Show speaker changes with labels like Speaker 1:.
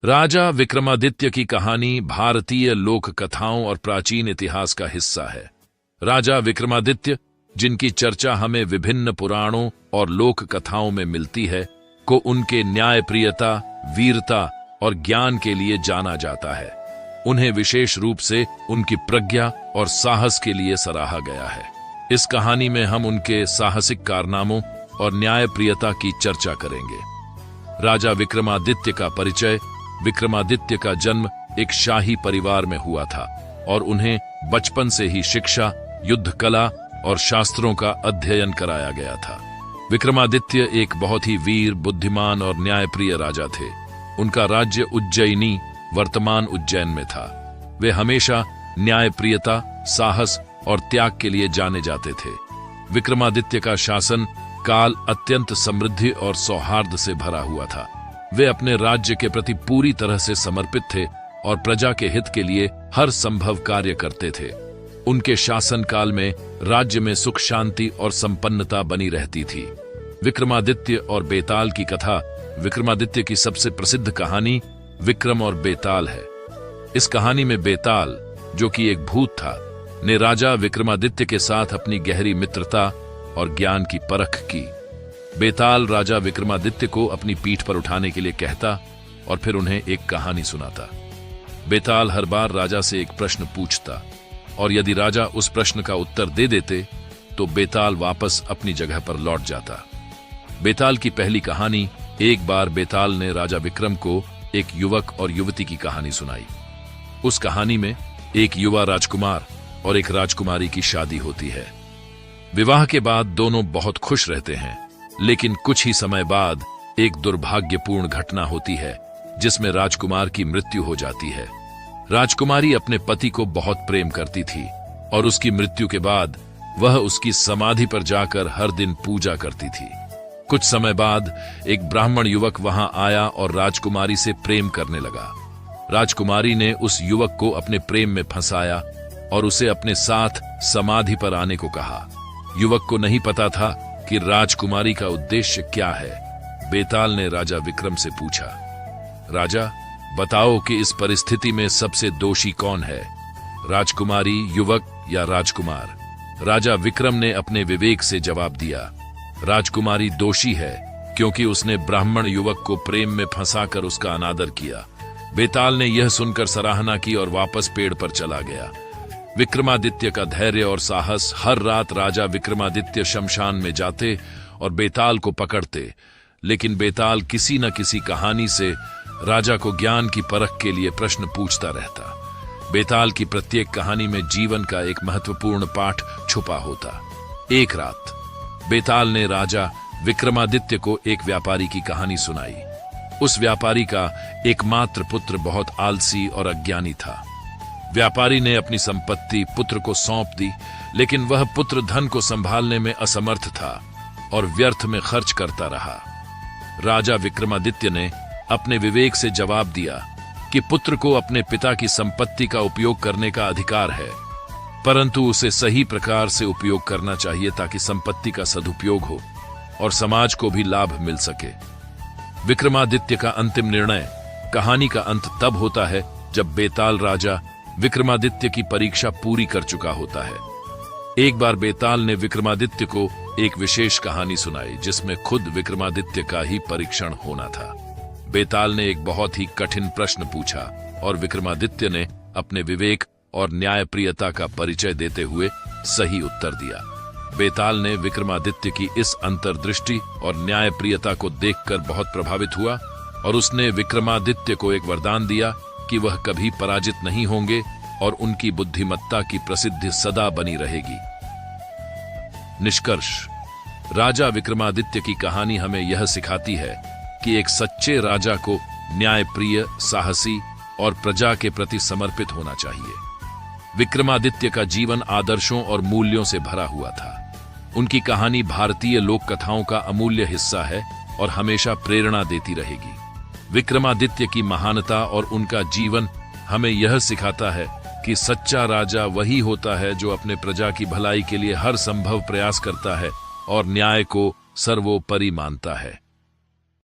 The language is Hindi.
Speaker 1: राजा विक्रमादित्य की कहानी भारतीय लोक कथाओं और प्राचीन इतिहास का हिस्सा है। राजा विक्रमादित्य, जिनकी चर्चा हमें विभिन्न पुराणों और लोक कथाओं में मिलती है, को उनके न्यायप्रियता, वीरता और ज्ञान के लिए जाना जाता है। उन्हें विशेष रूप से उनकी प्रज्ञा और साहस के लिए सराहा गया है। इस कहानी में हम उनके साहसिक कारनामों और न्यायप्रियता की चर्चा करेंगे। राजा विक्रमादित्य का परिचय। विक्रमादित्य का जन्म एक शाही परिवार में हुआ था और उन्हें बचपन से ही शिक्षा, युद्ध कला और शास्त्रों का अध्ययन कराया गया था। विक्रमादित्य एक बहुत ही वीर, बुद्धिमान और न्यायप्रिय राजा थे। उनका राज्य उज्जैनी, वर्तमान उज्जैन में था। वे हमेशा न्यायप्रियता, साहस और त्याग के लिए जाने जाते थे। विक्रमादित्य का शासन काल अत्यंत समृद्धि और सौहार्द से भरा हुआ था। वे अपने राज्य के प्रति पूरी तरह से समर्पित थे और प्रजा के हित के लिए हर संभव कार्य करते थे। उनके शासन काल में राज्य में सुख, शांति और संपन्नता बनी रहती थी। विक्रमादित्य और बेताल की कथा। विक्रमादित्य की सबसे प्रसिद्ध कहानी विक्रम और बेताल है। इस कहानी में बेताल, जो कि एक भूत था, ने राजा विक्रमादित्य के साथ अपनी गहरी मित्रता और ज्ञान की परख की। बेताल राजा विक्रमादित्य को अपनी पीठ पर उठाने के लिए कहता और फिर उन्हें एक कहानी सुनाता। बेताल हर बार राजा से एक प्रश्न पूछता और यदि राजा उस प्रश्न का उत्तर दे देते तो बेताल वापस अपनी जगह पर लौट जाता। बेताल की पहली कहानी। एक बार बेताल ने राजा विक्रम को एक युवक और युवती की कहानी सुनाई। उस कहानी में एक युवा राजकुमार और एक राजकुमारी की शादी होती है। विवाह के बाद दोनों बहुत खुश रहते हैं, लेकिन कुछ ही समय बाद एक दुर्भाग्यपूर्ण घटना होती है जिसमें राजकुमार की मृत्यु हो जाती है। राजकुमारी अपने पति को बहुत प्रेम करती थी और उसकी मृत्यु के बाद वह उसकी समाधि पर जाकर हर दिन पूजा करती थी। कुछ समय बाद एक ब्राह्मण युवक वहां आया और राजकुमारी से प्रेम करने लगा। राजकुमारी ने उस युवक को अपने प्रेम में फंसाया और उसे अपने साथ समाधि पर आने को कहा। युवक को नहीं पता था कि राजकुमारी का उद्देश्य क्या है। बेताल ने राजा विक्रम से पूछा, राजा, बताओ कि इस परिस्थिति में सबसे दोषी कौन है, राजकुमारी, युवक या राजकुमार? राजा विक्रम ने अपने विवेक से जवाब दिया, राजकुमारी दोषी है क्योंकि उसने ब्राह्मण युवक को प्रेम में फंसाकर उसका अनादर किया। बेताल ने यह सुनकर सराहना की और वापस पेड़ पर चला गया। विक्रमादित्य का धैर्य और साहस। हर रात राजा विक्रमादित्य शमशान में जाते और बेताल को पकड़ते, लेकिन बेताल किसी न किसी कहानी से राजा को ज्ञान की परख के लिए प्रश्न पूछता रहता। बेताल की प्रत्येक कहानी में जीवन का एक महत्वपूर्ण पाठ छुपा होता। एक रात बेताल ने राजा विक्रमादित्य को एक व्यापारी की कहानी सुनाई। उस व्यापारी का एकमात्र पुत्र बहुत आलसी और अज्ञानी था। व्यापारी ने अपनी संपत्ति पुत्र को सौंप दी, लेकिन वह पुत्र धन को संभालने में असमर्थ था और व्यर्थ में खर्च करता रहा। राजा विक्रमादित्य ने अपने विवेक से जवाब दिया कि पुत्र को अपने पिता की संपत्ति का उपयोग करने का अधिकार है, परंतु उसे सही प्रकार से उपयोग करना चाहिए ताकि संपत्ति का सदुपयोग हो और समाज को भी लाभ मिल सके। विक्रमादित्य का अंतिम निर्णय। कहानी का अंत तब होता है जब बेताल राजा विक्रमादित्य की परीक्षा पूरी कर चुका होता है। एक बार बेताल ने विक्रमादित्य को एक विशेष कहानी सुनाई जिसमें खुद विक्रमादित्य का ही परीक्षण होना था। बेताल ने एक बहुत ही कठिन प्रश्न पूछा और विक्रमादित्य ने अपने विवेक और न्यायप्रियता का परिचय देते हुए सही उत्तर दिया। बेताल ने विक्रमादित्य की इस अंतर्दृष्टि और न्यायप्रियता को देखकर बहुत प्रभावित हुआ और उसने विक्रमादित्य को एक वरदान दिया कि वह कभी पराजित नहीं होंगे और उनकी बुद्धिमत्ता की प्रसिद्धि सदा बनी रहेगी। निष्कर्ष। राजा विक्रमादित्य की कहानी हमें यह सिखाती है कि एक सच्चे राजा को न्यायप्रिय, साहसी और प्रजा के प्रति समर्पित होना चाहिए। विक्रमादित्य का जीवन आदर्शों और मूल्यों से भरा हुआ था। उनकी कहानी भारतीय लोक कथाओं का अमूल्य हिस्सा है और हमेशा प्रेरणा देती रहेगी। विक्रमादित्य की महानता और उनका जीवन हमें यह सिखाता है कि सच्चा राजा वही होता है जो अपने प्रजा की भलाई के लिए हर संभव प्रयास करता है और न्याय को सर्वोपरि मानता है।